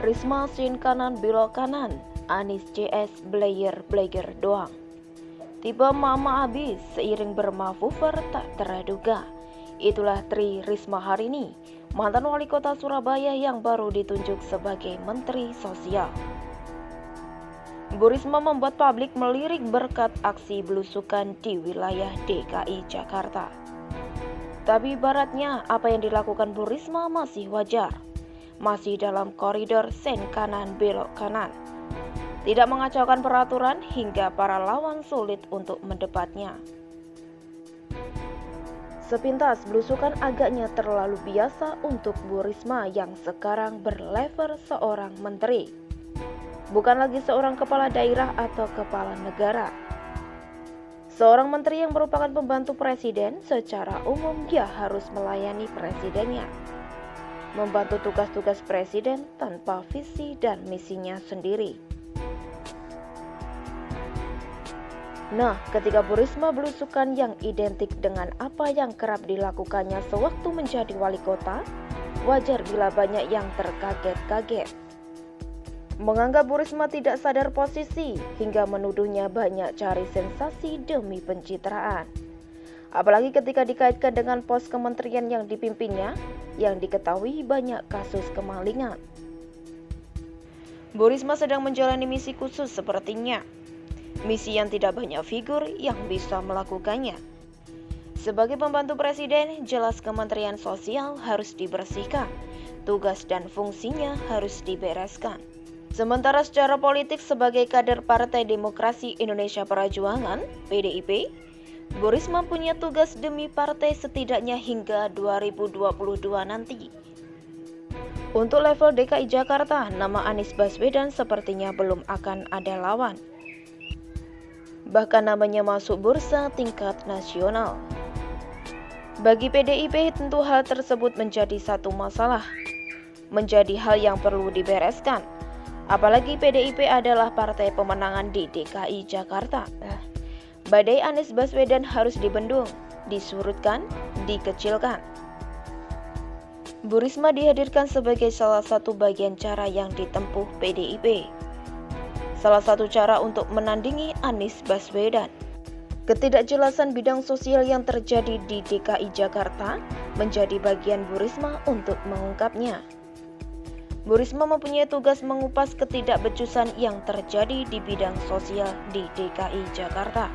Risma sin kanan belok kanan, Anies CS blayer doang. Tiba mama abis seiring bermanuver tak terduga. Itulah Tri Risma hari ini, mantan wali kota Surabaya yang baru ditunjuk sebagai Menteri Sosial. Bu Risma membuat publik melirik berkat aksi belusukan di wilayah DKI Jakarta. Tapi ibaratnya apa yang dilakukan Bu Risma masih wajar, masih dalam koridor sen kanan belok kanan. Tidak mengacaukan peraturan hingga para lawan sulit untuk mendebatnya. Sepintas belusukan agaknya terlalu biasa untuk Bu Risma yang sekarang berlevel seorang menteri. Bukan lagi seorang kepala daerah atau kepala negara. Seorang menteri yang merupakan pembantu presiden, secara umum dia harus melayani presidennya, membantu tugas-tugas presiden tanpa visi dan misinya sendiri. Nah, ketika Bu Risma belusukan yang identik dengan apa yang kerap dilakukannya sewaktu menjadi wali kota, wajar bila banyak yang terkaget-kaget. Menganggap Bu Risma tidak sadar posisi hingga menuduhnya banyak cari sensasi demi pencitraan. Apalagi ketika dikaitkan dengan pos kementerian yang dipimpinnya yang diketahui banyak kasus kemalingan. Bu Risma sedang menjalani misi khusus sepertinya. Misi yang tidak banyak figur yang bisa melakukannya. Sebagai pembantu presiden, jelas Kementerian Sosial harus dibersihkan. Tugas dan fungsinya harus dibereskan. Sementara secara politik sebagai kader Partai Demokrasi Indonesia Perjuangan (PDIP), Bu Risma punya tugas demi partai setidaknya hingga 2022 nanti. Untuk level DKI Jakarta, nama Anies Baswedan sepertinya belum akan ada lawan. Bahkan namanya masuk bursa tingkat nasional. Bagi PDIP tentu hal tersebut menjadi satu masalah, menjadi hal yang perlu dibereskan. Apalagi PDIP adalah partai pemenangan di DKI Jakarta. Badai Anies Baswedan harus dibendung, disurutkan, dikecilkan. Bu Risma dihadirkan sebagai salah satu bagian cara yang ditempuh PDIP. Salah satu cara untuk menandingi Anies Baswedan. Ketidakjelasan bidang sosial yang terjadi di DKI Jakarta menjadi bagian Bu Risma untuk mengungkapnya. Bu Risma mempunyai tugas mengupas ketidakbecusan yang terjadi di bidang sosial di DKI Jakarta.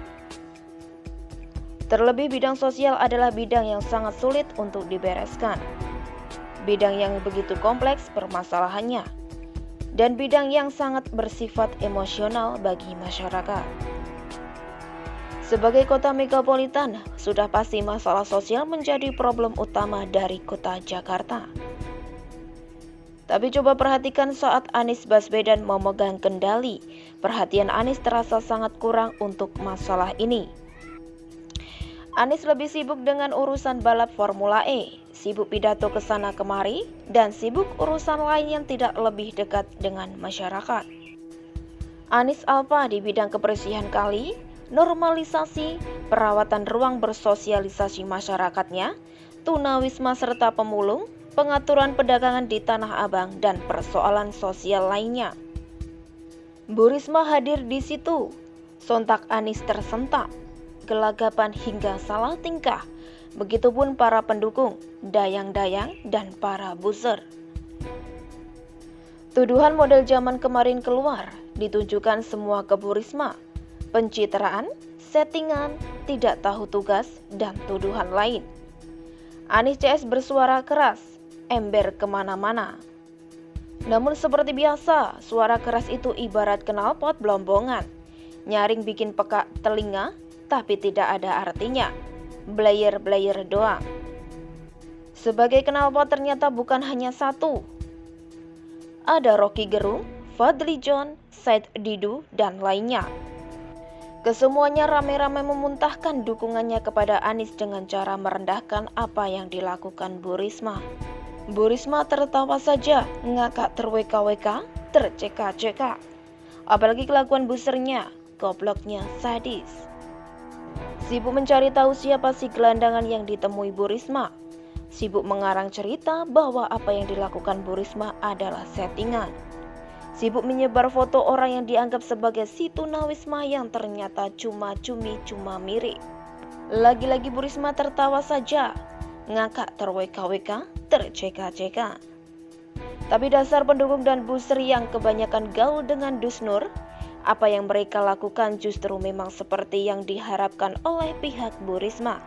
Terlebih bidang sosial adalah bidang yang sangat sulit untuk dibereskan. Bidang yang begitu kompleks permasalahannya. Dan bidang yang sangat bersifat emosional bagi masyarakat. Sebagai kota megapolitan, sudah pasti masalah sosial menjadi problem utama dari kota Jakarta. Tapi coba perhatikan saat Anies Baswedan memegang kendali, perhatian Anies terasa sangat kurang untuk masalah ini. Anies lebih sibuk dengan urusan balap Formula E, sibuk pidato ke sana kemari, dan sibuk urusan lain yang tidak lebih dekat dengan masyarakat. Anies Alfa di bidang kebersihan kali, normalisasi, perawatan ruang bersosialisasi masyarakatnya, tunawisma serta pemulung, pengaturan perdagangan di Tanah Abang, dan persoalan sosial lainnya. Bu Risma hadir di situ. Sontak Anies tersentak, gelagapan hingga salah tingkah. Begitupun para pendukung, dayang-dayang, dan para buzzer. Tuduhan model zaman kemarin keluar, ditujukan semua ke Bu Risma. Pencitraan, settingan, tidak tahu tugas, dan tuduhan lain. Anies CS bersuara keras, ember kemana-mana. Namun seperti biasa, suara keras itu ibarat knalpot belombongan. Nyaring bikin peka telinga, tapi tidak ada artinya. Blayer doang. Sebagai knalpot ternyata bukan hanya satu. Ada Rocky Gerung, Fadly John, Said Didu, dan lainnya. Kesemuanya rame-rame memuntahkan dukungannya kepada Anies dengan cara merendahkan apa yang dilakukan Bu Risma. Bu Risma tertawa saja, ngakak terweka-weka, terceka-ceka. Apalagi kelakuan busernya, gobloknya sadis. Sibuk mencari tahu siapa si gelandangan yang ditemui Bu Risma. sibuk mengarang cerita bahwa apa yang dilakukan Bu Risma adalah settingan. Sibuk menyebar foto orang yang dianggap sebagai si tunawisma yang ternyata cuma cumi cuma mirip. Lagi-lagi Bu Risma tertawa saja, ngakak terweka-weka, terceka-ceka. Tapi dasar pendukung dan Bu Sri yang kebanyakan gaul dengan Dus Nur, apa yang mereka lakukan justru memang seperti yang diharapkan oleh pihak Bu Risma.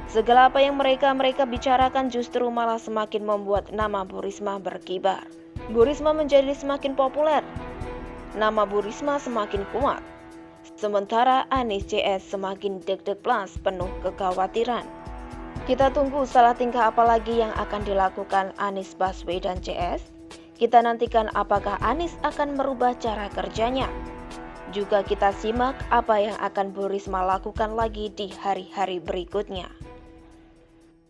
Segala apa yang mereka bicarakan justru malah semakin membuat nama Bu Risma berkibar. Bu Risma menjadi semakin populer, nama Bu Risma semakin kuat. Sementara Anies CS semakin deg-deg plus penuh kekhawatiran. Kita tunggu salah tingkah apa lagi yang akan dilakukan Anies Baswedan CS. Kita nantikan apakah Anies akan merubah cara kerjanya. Juga kita simak apa yang akan Bu Risma lakukan lagi di hari-hari berikutnya.